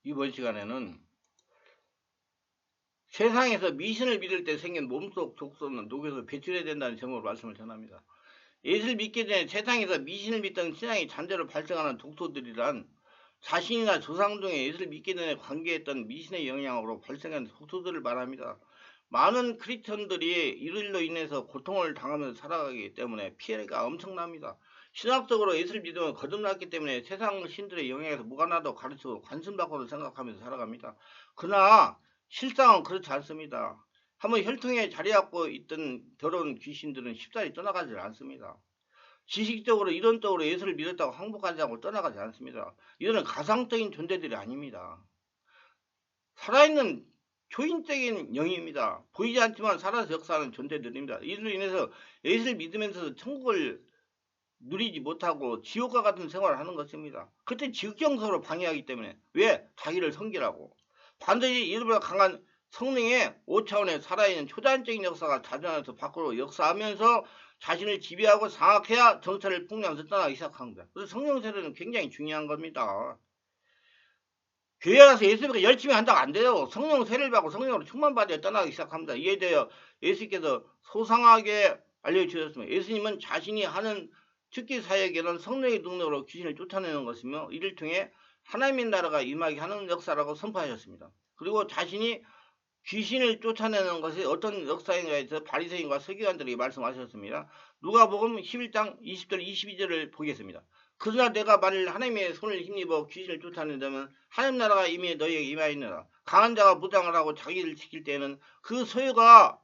이번 시간에는 세상에서 미신을 믿을 때 생긴 몸속 독소는 녹여서 배출해야 된다는 제목으로 말씀을 전합니다. 예수를 믿기 전에 세상에서 미신을 믿던 신앙이 잠재로 발생하는 독소들이란 자신이나 조상 중에 예수를 믿기 전에 관계했던 미신의 영향으로 발생한 독소들을 말합니다. 많은 크리스천들이 이들로 인해서 고통을 당하면서 살아가기 때문에 피해가 엄청납니다. 신학적으로 예수를 믿으면 거듭났기 때문에 세상 신들의 영향에서 무관하다고 가르치고 관심받고도 생각하면서 살아갑니다. 그러나 실상은 그렇지 않습니다. 한번 혈통에 자리 잡고 있던 더러운 귀신들은 쉽사리 떠나가지 않습니다. 지식적으로 이론적으로 예수를 믿었다고 항복하지 않고 떠나가지 않습니다. 이들은 가상적인 존재들이 아닙니다. 살아있는 초인적인 영입니다. 보이지 않지만 살아서 역사하는 존재들입니다. 이들로 인해서 예수를 믿으면서 천국을 누리지 못하고 지옥과 같은 생활을 하는 것입니다. 그때 지극정서로 방해하기 때문에 왜? 자기를 섬기라고. 반드시 이들보다 강한 성령의 5차원의 살아있는 초자연적인 역사가 자전에서 밖으로 역사하면서 자신을 지배하고 장악해야 정체를 풍요하면서 떠나기 시작합니다. 그래서 성령 세례는 굉장히 중요한 겁니다. 교회 가서 예수 믿고 열심히 한다고 안 돼요. 성령 세례를 받고 성령으로 충만받아야 떠나기 시작합니다. 이에 대해 예수께서 소상하게 알려주셨습니다. 예수님은 자신이 하는 특기 사역에는 성령의 능력으로 귀신을 쫓아내는 것이며 이를 통해 하나님의 나라가 임하게 하는 역사라고 선포하셨습니다. 그리고 자신이 귀신을 쫓아내는 것이 어떤 역사인가에 대해서 바리새인과 서기관들이 말씀하셨습니다. 누가복음 11장 20절 22절을 보겠습니다. 그러나 내가 만일 하나님의 손을 힘입어 귀신을 쫓아낸다면 하나님 나라가 이미 너희에게 임하였느라. 강한 자가 무장을 하고 자기를 지킬 때는 그 소유가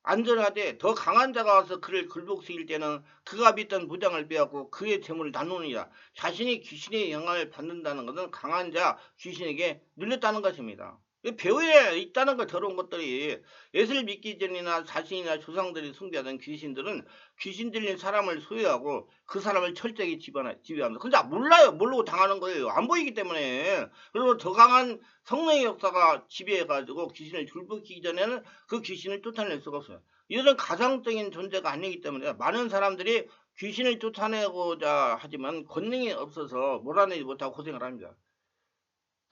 안전하되 더 강한 자가 와서 그를 굴복시킬 때는 그가 믿던 무장을 빼앗고 그의 재물을 나누느니라. 자신이 귀신의 영향을 받는다는 것은 강한 자 귀신에게 눌렸다는 것입니다. 배후에 있다는 거 더러운 것들이 예수를 믿기 전이나 자신이나 조상들이 숭배하던 귀신들은 귀신 들린 사람을 소유하고 그 사람을 철저히 지배합니다. 근데 몰라요. 모르고 당하는 거예요. 안 보이기 때문에. 그리고 더 강한 성령의 역사가 지배해가지고 귀신을 굴복시키기 전에는 그 귀신을 쫓아낼 수가 없어요. 이들은 가상적인 존재가 아니기 때문에 많은 사람들이 귀신을 쫓아내고자 하지만 권능이 없어서 몰아내지 못하고 고생을 합니다.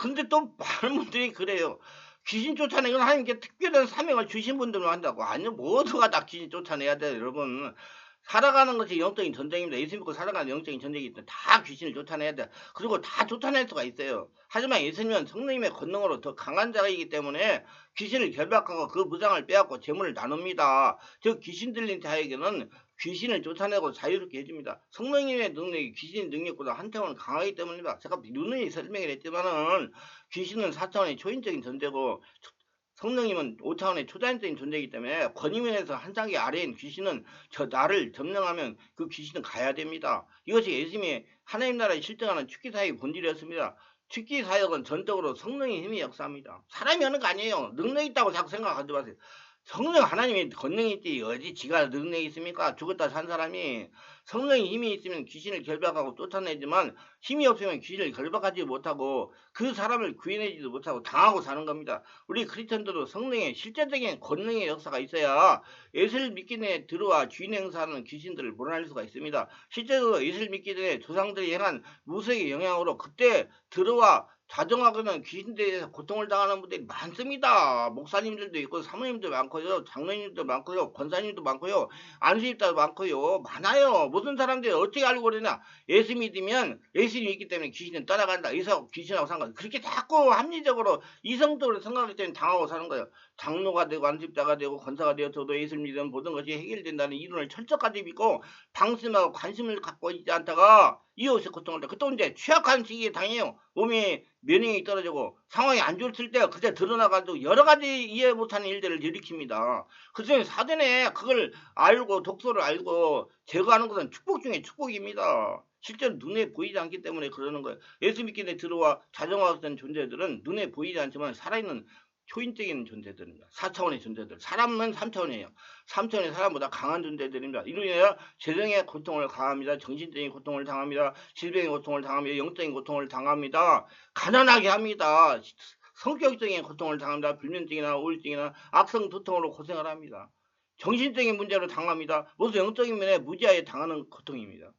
근데 또 많은 분들이 그래요. 귀신 쫓아내는 건 하나님께 특별한 사명을 주신 분들만 한다고. 아니요, 모두가 다 귀신 쫓아내야 돼요, 여러분. 살아가는 것이 영적인 전쟁입니다. 예수 믿고 살아가는 영적인 전쟁이기 때문에 다 귀신을 쫓아내야 돼. 그리고 다 쫓아낼 수가 있어요. 하지만 예수님은 성령님의 권능으로 더 강한 자이기 때문에 귀신을 결박하고 그 무장을 빼앗고 재물을 나눕니다. 즉 귀신 들린 자에게는 귀신을 쫓아내고 자유롭게 해줍니다. 성령님의 능력이 귀신의 능력보다 한 차원 강하기 때문입니다. 제가 누누이 설명을 했지만은 귀신은 4차원의 초인적인 존재고 성령님은 5차원의 초자연적인 존재이기 때문에 권위면에서 한 단계 아래인 귀신은 저 나를 점령하면 그 귀신은 가야 됩니다. 이것이 예수님이 하나님 나라에 실증하는 축기사역의 본질이었습니다. 축기사역은 전적으로 성령의 힘이 역사합니다. 사람이 하는 거 아니에요. 능력 있다고 자꾸 생각하지 마세요. 성령 하나님이 권능이 있지 어디 지가 능력이 있습니까? 죽었다 산 사람이. 성령의 힘이 있으면 귀신을 결박하고 쫓아내지만 힘이 없으면 귀신을 결박하지 못하고 그 사람을 구해내지도 못하고 당하고 사는 겁니다. 우리 크리스천들도 성령의 실제적인 권능의 역사가 있어야 예수를 믿기 전에 들어와 주인 행사하는 귀신들을 몰아낼 수가 있습니다. 실제로 예수를 믿기 전에 조상들이 행한 무속의 영향으로 그때 들어와 자정하거나 귀신들에 대해서 고통을 당하는 분들이 많습니다. 목사님들도 있고 사모님도 많고요. 장로님도 많고요. 권사님도 많고요. 안수집사도 많고요. 많아요. 무슨 사람들이 어떻게 알고 그러냐. 예수 믿으면 예수님 있기 때문에 귀신은 떠나간다. 이서 귀신하고 상관. 그렇게 자꾸 합리적으로 이성적으로 생각하기 때문에 당하고 사는 거예요. 장로가 되고 안수집사가 되고 권사가 되어서도 예수를 믿으면 모든 것이 해결된다는 이론을 철저까지 믿고 방심하고 관심을 갖고 있지 않다가 이웃의 고통을 때 그때 이제 취약한 시기에 당해요. 몸이 면역이 떨어지고 상황이 안 좋을 때 그때 드러나가지고 여러 가지 이해 못하는 일들을 일으킵니다. 그중에 사전에 그걸 알고 독소를 알고 제거하는 것은 축복 중에 축복입니다. 실제로 눈에 보이지 않기 때문에 그러는 거예요. 예수 믿기 전에 들어와 자정하던 존재들은 눈에 보이지 않지만 살아있는 초인적인 존재들입니다. 4차원의 존재들. 사람은 3차원이에요. 3차원의 사람보다 강한 존재들입니다. 이로 인하여 재정의 고통을 당합니다. 정신적인 고통을 당합니다. 질병의 고통을 당합니다. 영적인 고통을 당합니다. 가난하게 합니다. 성격적인 고통을 당합니다. 불면증이나 우울증이나 악성 두통으로 고생을 합니다. 정신적인 문제로 당합니다. 모두 영적인 면에 무지하게 당하는 고통입니다.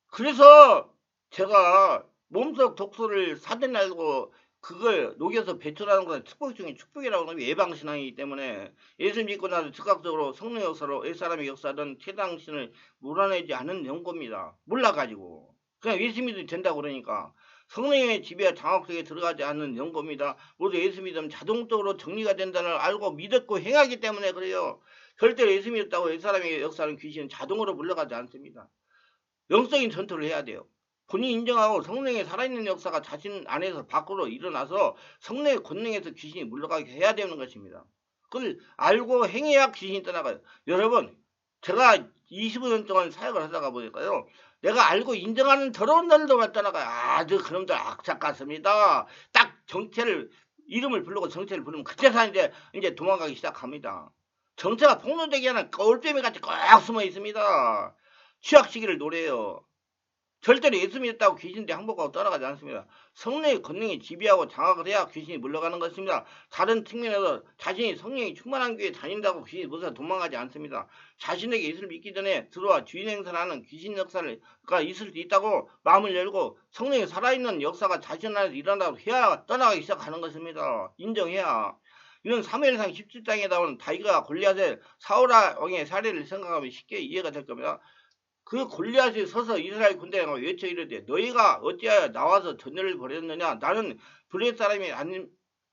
그래서 제가 몸속 독소를 사대날고 그걸 녹여서 배출하는 것은 축복 중에 축복이라고 하는 예방신앙이기 때문에 예수 믿고 나서 즉각적으로 성령 역사로 옛사람의 역사든 태당신을 몰아내지 않은 연고입니다. 몰라가지고 그냥 예수 믿으면 된다고 그러니까 성령의 지배와 장악 속에 들어가지 않는 연고입니다. 모두 예수 믿으면 자동적으로 정리가 된다는 걸 알고 믿었고 행하기 때문에 그래요. 절대로 예수 믿었다고 옛사람의 역사는 귀신은 자동으로 물러가지 않습니다. 영적인 전투를 해야 돼요. 본인이 인정하고 성령의 살아있는 역사가 자신 안에서 밖으로 일어나서 성령의 권능에서 귀신이 물러가게 해야 되는 것입니다. 그걸 알고 행해야 귀신이 떠나가요. 여러분, 제가 25년 동안 사역을 하다가 보니까요. 내가 알고 인정하는 더러운 놈들만 떠나가요. 아주 그놈들 악착 같습니다. 딱 정체를 이름을 부르고 정체를 부르면 그때서 이제 도망가기 시작합니다. 정체가 폭로되기 하는 꼴빼미 같이 꼭 숨어 있습니다. 취약 시기를 노려요. 절대로 예수 믿었다고 귀신들이 항복하고 떠나가지 않습니다. 성령의 권능이 지배하고 장악을 해야 귀신이 물러가는 것입니다. 다른 측면에서 자신이 성령이 충만한 교회에 다닌다고 귀신이 무서워 도망가지 않습니다. 자신에게 예수를 믿기 전에 들어와 주인 행사를 하는 귀신 역사가 있을 수 있다고 마음을 열고 성령이 살아있는 역사가 자신 안에서 일어난다고 해야 떠나가기 시작하는 것입니다. 인정해야. 이런 사무엘상 17장에 나오는 다윗과 골리앗의 사울 왕의 사례를 생각하면 쉽게 이해가 될 겁니다. 그 골리앗이 서서 이스라엘 군대에 외쳐 이르되 너희가 어찌하여 나와서 전열을 벌였느냐. 나는 블레셋 사람이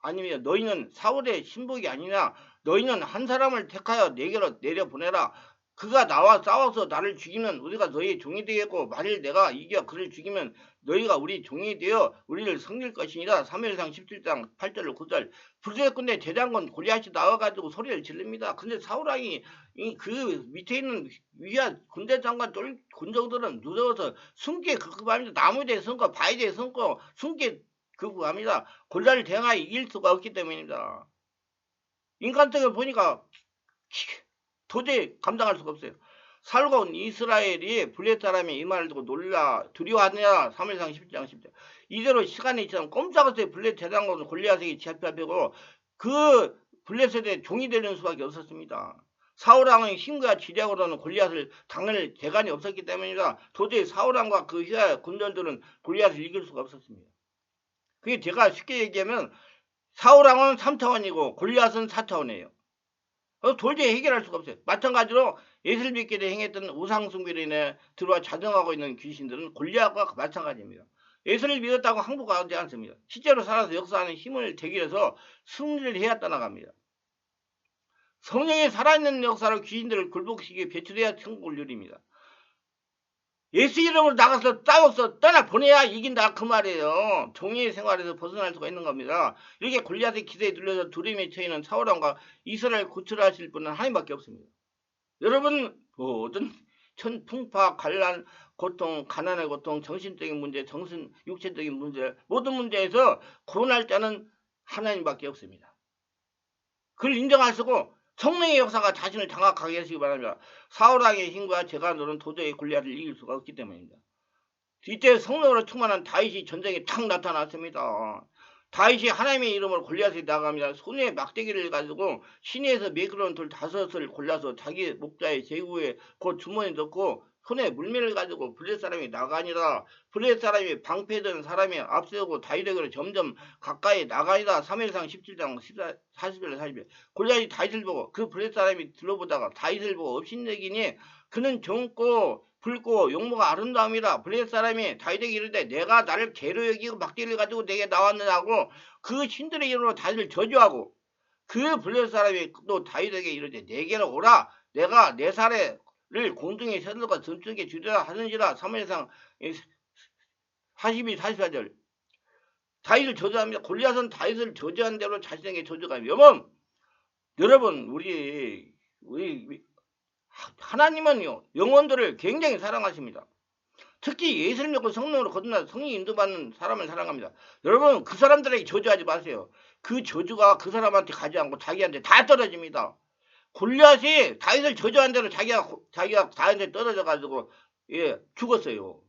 아니며 너희는 사울의 신복이 아니냐. 너희는 한 사람을 택하여 내게로 내려보내라. 그가 나와 싸워서 나를 죽이면 우리가 너희의 종이 되겠고 만일 내가 이겨 그를 죽이면 너희가 우리 종이 되어 우리를 섬길 것이니라. 사무엘상 17장 8절 9절. 블레셋 군대 대장군 골리앗이 나와가지고 소리를 지릅니다. 근데 사울왕이 그 밑에 있는 위아 군대 장관 군정들은 무서워서 숨게 급급합니다. 나무에 숨고 바위에 숨고 숨게 급급합니다. 골리앗을 대항하여 이길 수가 없기 때문입니다. 인간적으로 보니까 도저히 감당할 수가 없어요. 살고 온 이스라엘이 블레셋 사람이 이 말을 듣고 놀라 두려워하느냐. 사무엘상 10장 10절. 이대로 시간이 지나면 꼼짝없이 블레셋 대장군 골리앗에게 잡혀가고 그 블레셋의 종이 되는 수밖에 없었습니다. 사울왕의 힘과 지략으로는 골리앗을 당할 재간이 없었기 때문이다. 도저히 사울왕과 그 휘하 군전들은 골리앗을 이길 수가 없었습니다. 그게 제가 쉽게 얘기하면 사울왕은 3차원이고 골리앗은 4차원이에요. 도저히 해결할 수가 없어요. 마찬가지로 예술 믿게 행했던 우상숭배로 인해 들어와 자정하고 있는 귀신들은 골리앗과 마찬가지입니다. 예수를 믿었다고 항복하지 않습니다. 실제로 살아서 역사하는 힘을 대기해서 승리를 해야 떠나갑니다. 성령이 살아있는 역사로 귀신들을 굴복시키게 배출해야 천국을 누립니다. 예수 이름으로 나가서 싸워서 떠나보내야 이긴다 그 말이에요. 종의 생활에서 벗어날 수가 있는 겁니다. 이렇게 골리앗의 기세에 눌려서 두려움에 처해있는 사울왕과 이스라엘 구출하실 분은 하나님밖에 없습니다. 여러분 모든 풍파, 관란, 고통, 가난의 고통, 정신적인 문제, 육체적인 문제 모든 문제에서 구원할 자는 하나님밖에 없습니다. 그걸 인정하시고 성령의 역사가 자신을 장악하게 하시기 바랍니다. 사울왕의 힘과 재간으로는 도저히 골리앗을 이길 수가 없기 때문입니다. 이때 성령으로 충만한 다윗이 전쟁에 탁 나타났습니다. 다윗이 하나님의 이름으로 골리앗에 나갑니다. 손에 막대기를 가지고 시내에서 매끄러운 돌 5을 골라서 자기 목자의 제구에 곧 주머니에 넣고 손에 물매를 가지고 블레셋 사람이 나가니라. 블레셋 사람이 방패든 사람이 앞세우고 다윗에게로 점점 가까이 나가니라. 사무엘상 17장 40절 41. 골리앗이 다윗을 보고 그 블레셋 사람이 들러보다가 다윗을 보고 업신여기니 그는 젊고 붉고 용모가 아름다움이라. 블레셋 사람이 다윗에게 이르되 내가 나를 개로 여기고 막대기를 가지고 내게 나왔느냐고 그 신들의 이름으로 다윗을 저주하고 그 블레셋 사람이 또 다윗에게 이르되 내게로 오라. 내가 내 살에 를 공중에 새들과 전축에 주리라 하는지라. 사무엘상 42, 44절. 다윗을 저주합니다. 골리앗은 다윗을 저주한 대로 자신에게 저주가 명함. 여러분 우리 하나님은요 영혼들을 굉장히 사랑하십니다. 특히 예수를 믿고 성령으로 거듭나 성령 인도받는 사람을 사랑합니다. 여러분 그 사람들에게 저주하지 마세요. 그 저주가 그 사람한테 가지 않고 자기한테 다 떨어집니다. 골리앗이 다윗을 저주한 대로 자기가 다윗한테 떨어져가지고 죽었어요.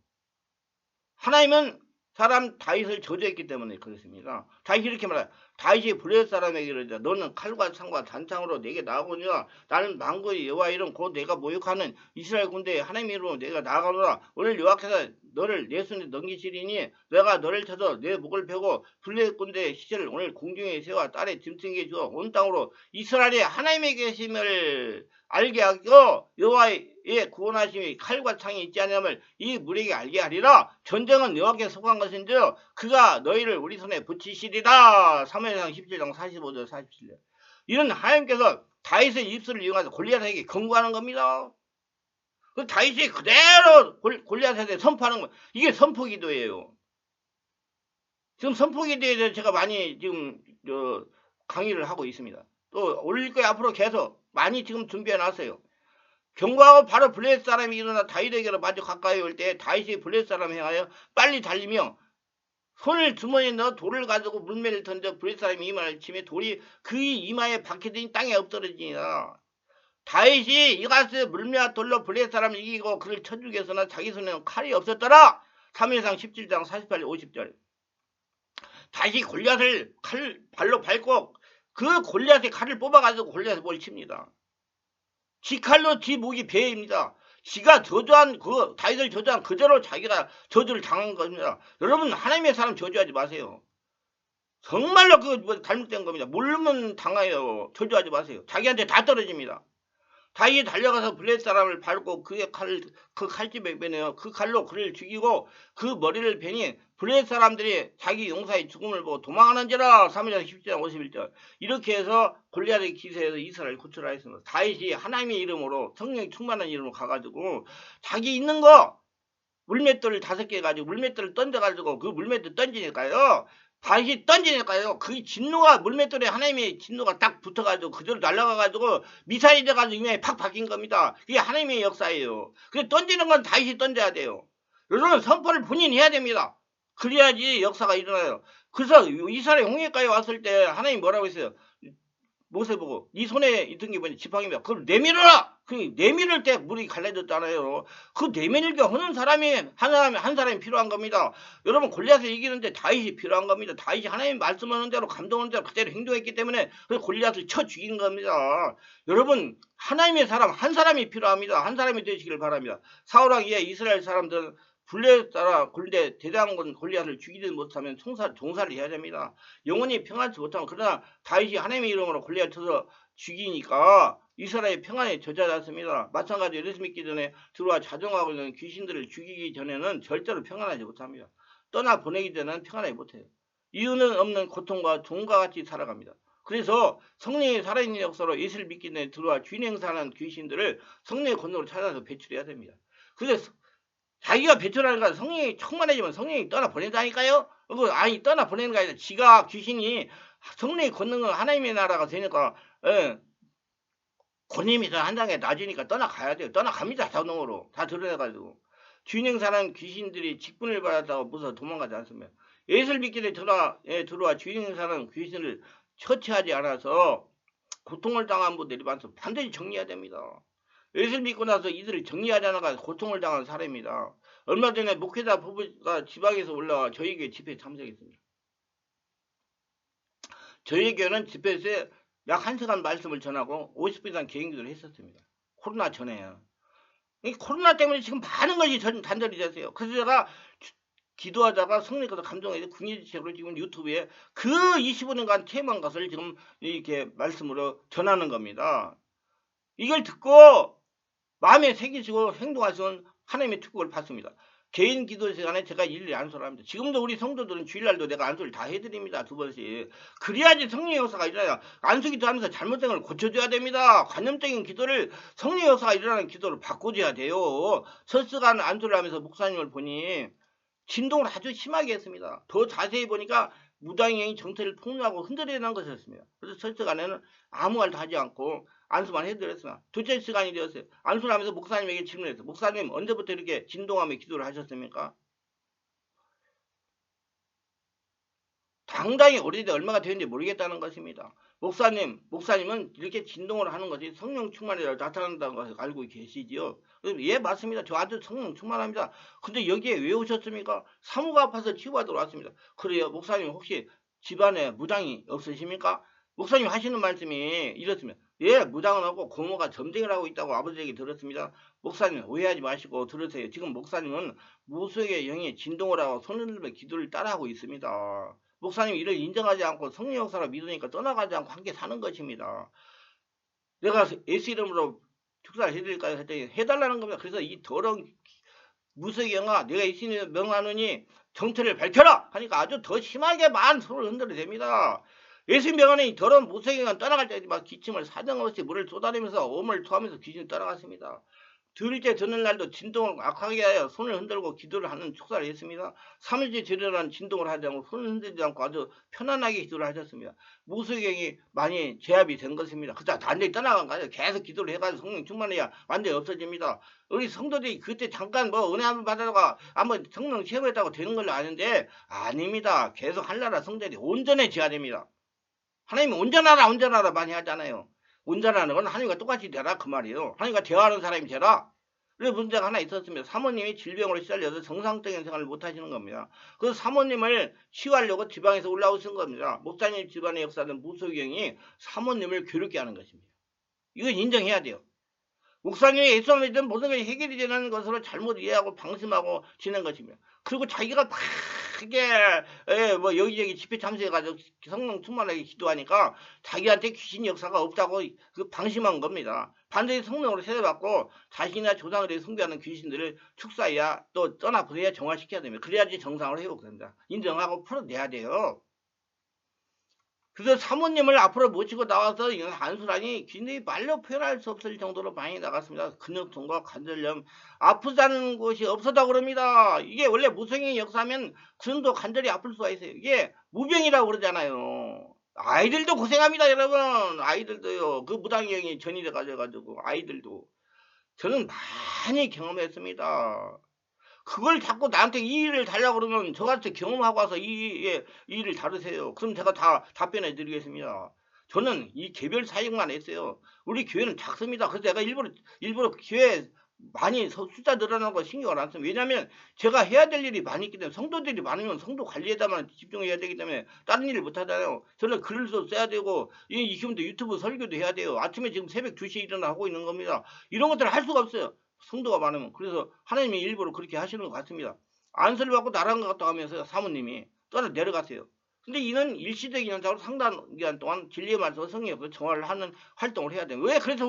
하나님은 사람 다윗을 저주했기 때문에 그렇습니다. 다윗이 이렇게 말해요. 다윗이 블레셋 사람에게 이르되 너는 칼과 창과 단창으로 내게 나아오니라. 나는 만군의 여호와 이름 곧 내가 모욕하는 이스라엘 군대에 하나님의 이름으로 내가 나아가노라. 오늘 여호와께서 너를 내 손에 넘기시리니 내가 너를 쳐서 내 목을 베고 블레셋 군대의 시체를 오늘 공중에 세워 딸의 짐승에게 주어 온 땅으로 이스라엘의 하나님의 계심을 알게 하고 여호와의 구원하심이 칼과 창이 있지 않음을 이 무리에게 알게 하리라. 전쟁은 여호와께 속한 것인즉 그가 너희를 우리 손에 붙이시리라. 사무엘상 17장 45절 47절. 이런 하나님께서 다윗의 입술을 이용해서 골리앗에게 경고하는 겁니다. 그 다윗이 그대로 골리앗한테 선포하는 거. 이게 선포기도예요. 지금 선포기도에 대해서 제가 많이 지금 강의를 하고 있습니다. 또 올릴 거에 앞으로 계속 많이 지금 준비해 놨어요. 경고하고 바로 블레셋 사람이 일어나 다윗에게로 마주 가까이 올 때 다윗이 블레셋 사람을 향하여 빨리 달리며 손을 주머니에 넣어 돌을 가지고 물매를 던져 블레셋 사람이 이마를 치며 돌이 그의 이마에 박히더니 땅에 엎드러지니라. 다윗이 이가스 물매와 돌로 블레셋 사람을 이기고 그를 쳐 죽였으나 자기 손에는 칼이 없었더라. 사무엘상 17장 48, 50절. 다시 골리앗을 발로 밟고 그 골리앗의 칼을 뽑아가지고 골리앗의 목을 칩니다. 지 칼로 지 목이 배입니다. 지가 저주한 다윗을 저주한 그대로 자기가 저주를 당한 겁니다. 여러분 하나님의 사람 저주하지 마세요. 정말로 잘못된 겁니다. 모르면 당해요. 저주하지 마세요. 자기한테 다 떨어집니다. 다윗이 달려가서 블레셋 사람을 밟고 그 칼집에 베내어 그 칼로 그를 죽이고 그 머리를 베니 블레셋 사람들이 자기 용사의 죽음을 보고 도망하는지라. 사무엘상 17장 51절. 이렇게 해서 골리앗의 기세에서 이스라엘 구출을 했습니다. 다윗이 하나님의 이름으로 성령이 충만한 이름으로 가가지고 자기 있는 거 물맷돌을 5개 가지고 물맷돌을 던져가지고 그 물맷돌 던지니까요. 다윗이 던지니까요. 그 진노가 물맷돌에 하나님의 진노가 딱 붙어가지고 그대로 날아가가지고 미사일이 돼가지고 이마에 팍 박힌 겁니다. 그게 하나님의 역사예요. 그래서 던지는 건 다윗이 던져야 돼요. 여러분 선포를 본인이 해야 됩니다. 그래야지 역사가 일어나요. 그래서 이스라엘 홍해가에 왔을 때 하나님 뭐라고 했어요? 모세 보고 네 손에 있던 게 뭐냐 지팡이며 그걸 내밀어라. 그 내밀을 때 물이 갈라졌잖아요. 그 내밀게 하는 사람이 한 사람이 필요한 겁니다. 여러분 골리앗을 이기는데 다윗이 필요한 겁니다. 다윗이 하나님 말씀하는 대로 감동하는 대로 그대로 행동했기 때문에 그 골리앗을 쳐 죽인 겁니다. 여러분 하나님의 사람 한 사람이 필요합니다. 한 사람이 되시길 바랍니다. 사울왕 이에 이스라엘 사람들은 블레셋 따라 골대 대장한 골리앗을 죽이지 못하면 종살을 해야 됩니다. 영원히 평안치 못하면 그러나 다윗이 하나님의 이름으로 골리앗 쳐서 죽이니까 이스라엘 평안에 저자졌습니다. 마찬가지로 예수 믿기 전에 들어와 자정하고 있는 귀신들을 죽이기 전에는 절대로 평안하지 못합니다. 떠나 보내기 전에는 평안하지 못해요. 이유는 없는 고통과 종과 같이 살아갑니다. 그래서 성령이 살아있는 역사로 예수를 믿기 전에 들어와 주인 행사하는 귀신들을 성령의 권능으로 찾아서 배출해야 됩니다. 그래서 자기가 배출하니까 성령이 충만해지면 성령이 떠나보낸다니까요. 아니 떠나보내는 게 아니라 지가 귀신이 성령의 권능은 하나님의 나라가 되니까 권위이 한 장에 낮으니까 떠나가야 돼요. 떠나갑니다. 자동으로 다 드러내가지고. 주인행사는 귀신들이 직분을 받았다고 무서워 도망가지 않습니다. 예수를 믿기 전에 들어와 주인행사는 귀신을 처치하지 않아서 고통을 당한 분들이 많아서 반드시 정리해야 됩니다. 예수를 믿고 나서 이들을 정리하지 않아가 고통을 당한 사람입니다. 얼마 전에 목회자 부부가 지방에서 올라와 저희 교회 집회에 참석했습니다. 저희 교회는 집회에서 약 1시간 말씀을 전하고 50분 이상 개인기도를 했었습니다. 코로나 전에요. 이 코로나 때문에 지금 많은 것이 단절이 됐어요. 그래서 제가 기도하다가 성령께서 감동해서 궁예지책으로 지금 유튜브에 그 25년간 체험한 것을 지금 이렇게 말씀으로 전하는 겁니다. 이걸 듣고 마음에 새기시고 행동하시는 하나님의 축복을 받습니다. 개인 기도 시간에 제가 일일이 안수를 합니다. 지금도 우리 성도들은 주일날도 내가 안수를 다 해드립니다. 2번씩. 그래야지 성령의 역사가 일어나요. 안수 기도하면서 잘못된 걸 고쳐줘야 됩니다. 관념적인 기도를 성령의 역사가 일어나는 기도를 바꿔줘야 돼요. 설스간 안수를 하면서 목사님을 보니 진동을 아주 심하게 했습니다. 더 자세히 보니까 무당이 정체를 폭로하고 흔들어내는 것이었습니다. 그래서 설스간에는 아무 말도 하지 않고 안수만 해드렸으나 둘째 시간이 되었어요. 안수를 하면서 목사님에게 질문했어요. 목사님 언제부터 이렇게 진동하며 기도를 하셨습니까? 당당히 오래돼 얼마가 되는지 모르겠다는 것입니다. 목사님은 이렇게 진동을 하는 것이 성령 충만이라 나타난다는 것을 알고 계시지요. 예, 맞습니다. 저 아주 성령 충만합니다. 근데 여기에 왜 오셨습니까? 사모가 아파서 치유받으러 왔습니다. 그래요. 목사님 혹시 집안에 무당이 없으십니까? 목사님 하시는 말씀이 이렇습니다. 예, 무당은 없고 고모가 점쟁이를 하고 있다고 아버지 얘기 들었습니다. 목사님 오해하지 마시고 들으세요. 지금 목사님은 무속의 영이 진동을 하고 손흔들며 기도를 따라하고 있습니다. 목사님 이를 인정하지 않고 성령 역사를 믿으니까 떠나가지 않고 함께 사는 것입니다. 내가 예수 이름으로 축사를 해드릴까요? 했더니 해달라는 겁니다. 그래서 이 더러운 무속의 영아 내가 예수님을 명하느니 정체를 밝혀라 하니까 아주 더 심하게만 손을 흔들어 댑니다. 예수님 명하는 이 더러운 무속의 영은 떠나갈 때 막 기침을 사정없이 물을 쏟아내면서 오물 토하면서 귀신이 떠나갔습니다. 들일째 듣는 날도 진동을 악하게 하여 손을 흔들고 기도를 하는 축사를 했습니다. 3일째 드리라는 진동을 하지 않고 손을 흔들지 않고 아주 편안하게 기도를 하셨습니다. 무속경이 많이 제압이 된 것입니다. 그다 완전히 떠나간 거 아니에요. 계속 기도를 해가지고 성령 충만해야 완전히 없어집니다. 우리 성도들이 그때 잠깐 뭐 은혜 한번 받아다가 한번 성령 체험했다고 되는 걸로 아는데 아닙니다. 계속 하려라 성도들이 온전해져야 됩니다. 하나님이 온전하라 많이 하잖아요. 온전하는 건 하나님과 똑같이 되라 그 말이에요. 하나님과 대화하는 사람이 되라. 그래서 문제가 하나 있었습니다. 사모님이 질병으로 시달려서 정상적인 생활을 못 하시는 겁니다. 그래서 사모님을 치유하려고 지방에서 올라오신 겁니다. 목사님 집안의 역사는 무속경이 사모님을 괴롭게 하는 것입니다. 이건 인정해야 돼요. 목사님이 예수 믿은 모든 것이 해결이 되는 것으로 잘못 이해하고 방심하고 지낸 것입니다. 그리고 자기가 막 크게 뭐 여기저기 집회 참석해가지고 성령 충만하게 기도하니까 자기한테 귀신 역사가 없다고 그 방심한 겁니다. 반드시 성령으로 세례받고 자신이나 조상에 대해 숭배하는 귀신들을 축사해야 또 떠나보내야 정화시켜야 됩니다. 그래야지 정상으로 회복됩니다. 인정하고 풀어내야 돼요. 그래서 사모님을 앞으로 모시고 나와서 이런 안수라니 굉장히 말로 표현할 수 없을 정도로 많이 나갔습니다. 근육통과 관절염, 아프다는 곳이 없었다고 그럽니다. 이게 원래 무성의 역사면 그 정도 관절이 아플 수가 있어요. 이게 무병이라고 그러잖아요. 아이들도 고생합니다, 여러분. 아이들도요. 그 무당의 영이 전이돼 가지고 아이들도. 저는 많이 경험했습니다. 그걸 자꾸 나한테 이 일을 달라고 그러면 저한테 경험하고 와서 이 일을 다루세요. 그럼 제가 다 답변해 드리겠습니다. 저는 이 개별 사역만 했어요. 우리 교회는 작습니다. 그래서 내가 일부러 교회 많이 숫자 늘어나고 신경을 안 씁니다. 왜냐하면 제가 해야 될 일이 많이 있기 때문에 성도들이 많으면 성도 관리에다만 집중해야 되기 때문에 다른 일을 못 하잖아요. 저는 글도 써야 되고 이 지금도 유튜브 설교도 해야 돼요. 아침에 지금 새벽 2시에 일어나 하고 있는 겁니다. 이런 것들을 할 수가 없어요. 성도가 많으면. 그래서 하나님이 일부러 그렇게 하시는 것 같습니다. 안수를 받고 나랑 갔다 하면서 사모님이 떠나 내려갔어요. 근데 이는 일시적인 현상으로 상당 기간 동안 진리의 말씀을 성령으로 정화를 하는 활동을 해야 돼요. 왜? 그래서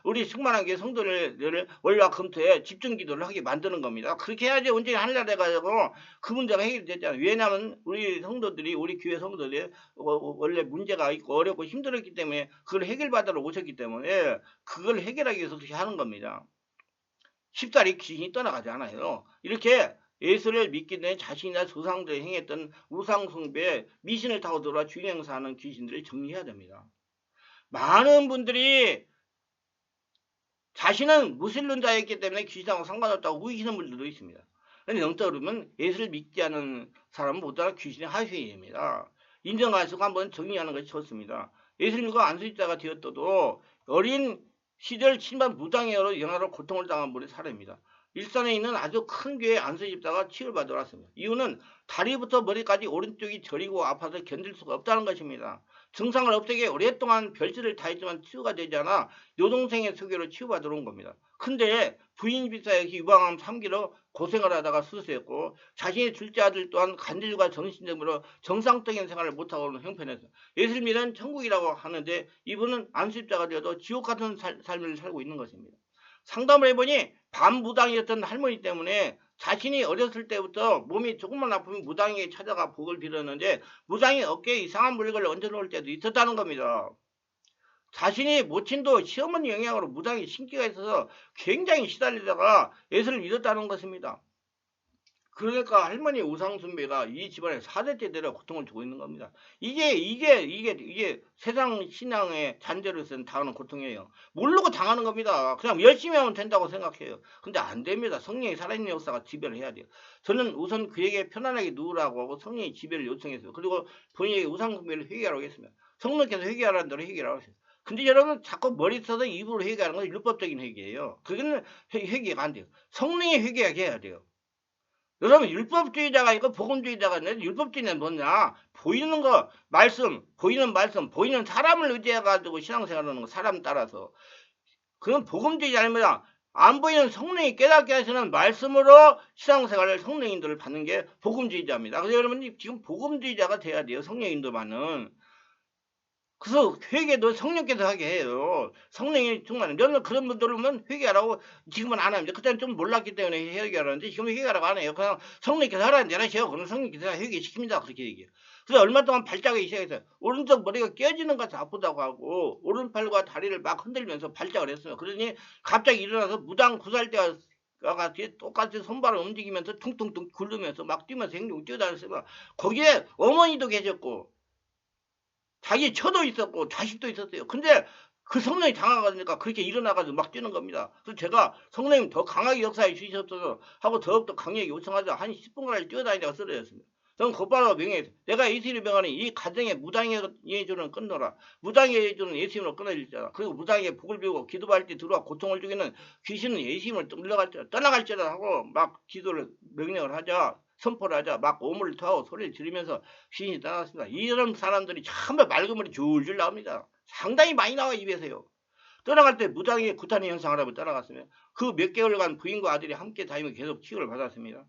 우리 충만한 게 성도를 월화 금토에 집중 기도를 하게 만드는 겁니다. 그렇게 해야지 온전히 하늘나라 돼가지고 그 문제가 해결되잖아요. 왜냐하면 우리 성도들이 우리 교회 성도들이 원래 문제가 있고 어렵고 힘들었기 때문에 그걸 해결받으러 오셨기 때문에 그걸 해결하기 위해서 그렇게 하는 겁니다. 쉽사리 귀신이 떠나가지 않아요. 이렇게 예수를 믿기 전에 자신이나 조상들이 행했던 우상숭배, 미신을 타고 들어와 주인 행사하는 귀신들을 정리해야 됩니다. 많은 분들이 자신은 무신론자였기 때문에 귀신하고 상관없다고 우기시는 분들도 있습니다. 그런데 영적으로 보면 예수를 믿지 않은 사람은 모두 귀신의 하수인입니다. 인정하시고 한번 정리하는 것이 좋습니다. 예수를 믿고 안수입자가 되었어도 어린 시절 친반 무당으로 영화로 고통을 당한 분의 사례입니다. 일산에 있는 아주 큰 교회 안수집사가 치유를 받으러 왔습니다. 이유는 다리부터 머리까지 오른쪽이 저리고 아파서 견딜 수가 없다는 것입니다. 증상을 없애기 오랫동안 별짓을 다 했지만 치유가 되지 않아 여동생의 소개로 치유받으러 온 겁니다. 근데 부인 비사에서 유방암 3기로 고생을 하다가 수술했고 자신의 둘째 아들 또한 간질과 정신적으로 정상적인 생활을 못하고 있는 형편에서 예수를 믿는 천국이라고 하는데 이분은 안수입자가 되어도 지옥 같은 삶을 살고 있는 것입니다. 상담을 해보니 반무당이었던 할머니 때문에 자신이 어렸을 때부터 몸이 조금만 아프면 무당에게 찾아가 복을 빌었는데 무당이 어깨에 이상한 물건을 얹어놓을 때도 있었다는 겁니다. 자신이 모친도 시어머니 영향으로 무당이 신기가 있어서 굉장히 시달리다가 예수를 믿었다는 것입니다. 그러니까 할머니 우상숭배가 이 집안에 4대째 내려 고통을 주고 있는 겁니다. 이게 세상 신앙의 잔재로서는 당하는 고통이에요. 모르고 당하는 겁니다. 그냥 열심히 하면 된다고 생각해요. 근데 안 됩니다. 성령이 살아있는 역사가 지배를 해야 돼요. 저는 우선 그에게 편안하게 누우라고 하고 성령이 지배를 요청했어요. 그리고 본인에게 우상숭배를 회개하라고 했습니다. 성령께서 회개하라는 대로 회개하라고 했어요. 근데 여러분 자꾸 머리 써서 입으로 회개하는 건 율법적인 회개예요. 그거는 회개가 안 돼요. 성령이 회개하게 해야 돼요. 여러분 율법주의자가 있고 복음주의자가 있는데 율법주의는 뭐냐? 보이는 거 말씀, 보이는 사람을 의지해가지고 신앙생활하는 거 사람 따라서 그건 복음주의자 아닙니다. 안 보이는 성령이 깨닫게 하시는 말씀으로 신앙생활을 성령인도를 받는 게 복음주의자입니다. 그래서 여러분이 지금 복음주의자가 돼야 돼요. 성령인도만은. 그래서 회개도 성령께서 하게 해요. 성령이 정말 저는 그런 분들 오면 회개하라고 지금은 안 합니다. 그때는 좀 몰랐기 때문에 회개하라는데 지금은 회개하라고 안 해요. 그냥 성령께서 하라는 대로 하세요. 그럼 성령께서 회개시킵니다. 그렇게 얘기해요. 그래서 얼마 동안 발작하기 시작했어요. 오른쪽 머리가 깨지는 것 같이 아프다고 하고 오른팔과 다리를 막 흔들면서 발작을 했어요. 그러니 갑자기 일어나서 무당 구살대가 같이 똑같이 손발을 움직이면서 퉁퉁퉁 굴르면서 막 뛰면서 행동 뛰어다녔어요. 거기에 어머니도 계셨고 자기 처도 있었고 자식도 있었어요. 근데 그 성령이 강하니까 그렇게 일어나가지고 막 뛰는 겁니다. 그래서 제가 성령님 더 강하게 역사해 주시옵소서 하고 더욱더 강력하게 요청하자 한 10분간 뛰어다니다가 쓰러졌습니다. 저는 곧바로 명예했어요. 내가 예수를 명하는 이 가정에 무당의 예주는 끊노라. 무당의 예주는 예수님으로 끊어질지라. 그리고 무당의 복을 비우고 기도할 때 들어와 고통을 주기는 귀신은 예수님을 떠나갈지라 하고 막 기도를 명령을 하자. 선포를 하자 막 오물을 토하고 소리를 지르면서 귀신이 떠났습니다. 이런 사람들이 참말 맑음물이 줄줄 나옵니다. 상당히 많이 나와 입에서요. 떠나갈 때 무당의 구타의 현상을 하고 떠나갔으면 그 몇 개월간 부인과 아들이 함께 다니며 계속 치유를 받았습니다.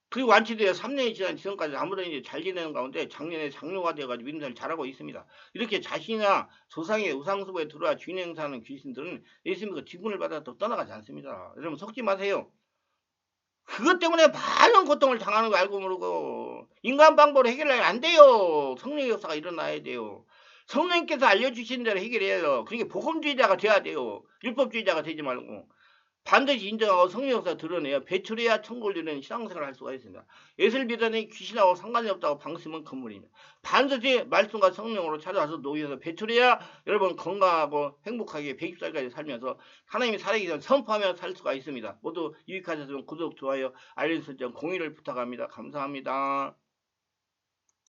그리고 완치되어 3년이 지난 지금까지 아무런 이제 잘 지내는 가운데 작년에 장로가 되어가지고 믿음생활 잘하고 있습니다. 이렇게 자신이나 조상의 우상수보에 들어와 주인 행사하는 귀신들은 예수님과 지분을 받아도 떠나가지 않습니다. 여러분 속지 마세요. 그것 때문에 많은 고통을 당하는 거 알고 모르고 인간 방법으로 해결하면 안 돼요. 성령의 역사가 일어나야 돼요. 성령님께서 알려주신 대로 해결해요. 그러니까 복음주의자가 돼야 돼요. 율법주의자가 되지 말고. 반드시 인정하고 성령 역사 드러내야 배출해야 천국을 이루는 신앙생활을 할 수가 있습니다. 예수를 믿으니 귀신하고 상관이 없다고 방심은 건물입니다. 반드시 말씀과 성령으로 찾아와서 녹여서 배출해야 여러분 건강하고 행복하게 120살까지 살면서 하나님이 살아계시 전 선포하며 살 수가 있습니다. 모두 유익하셨으면 구독, 좋아요, 알림 설정, 공유를 부탁합니다. 감사합니다.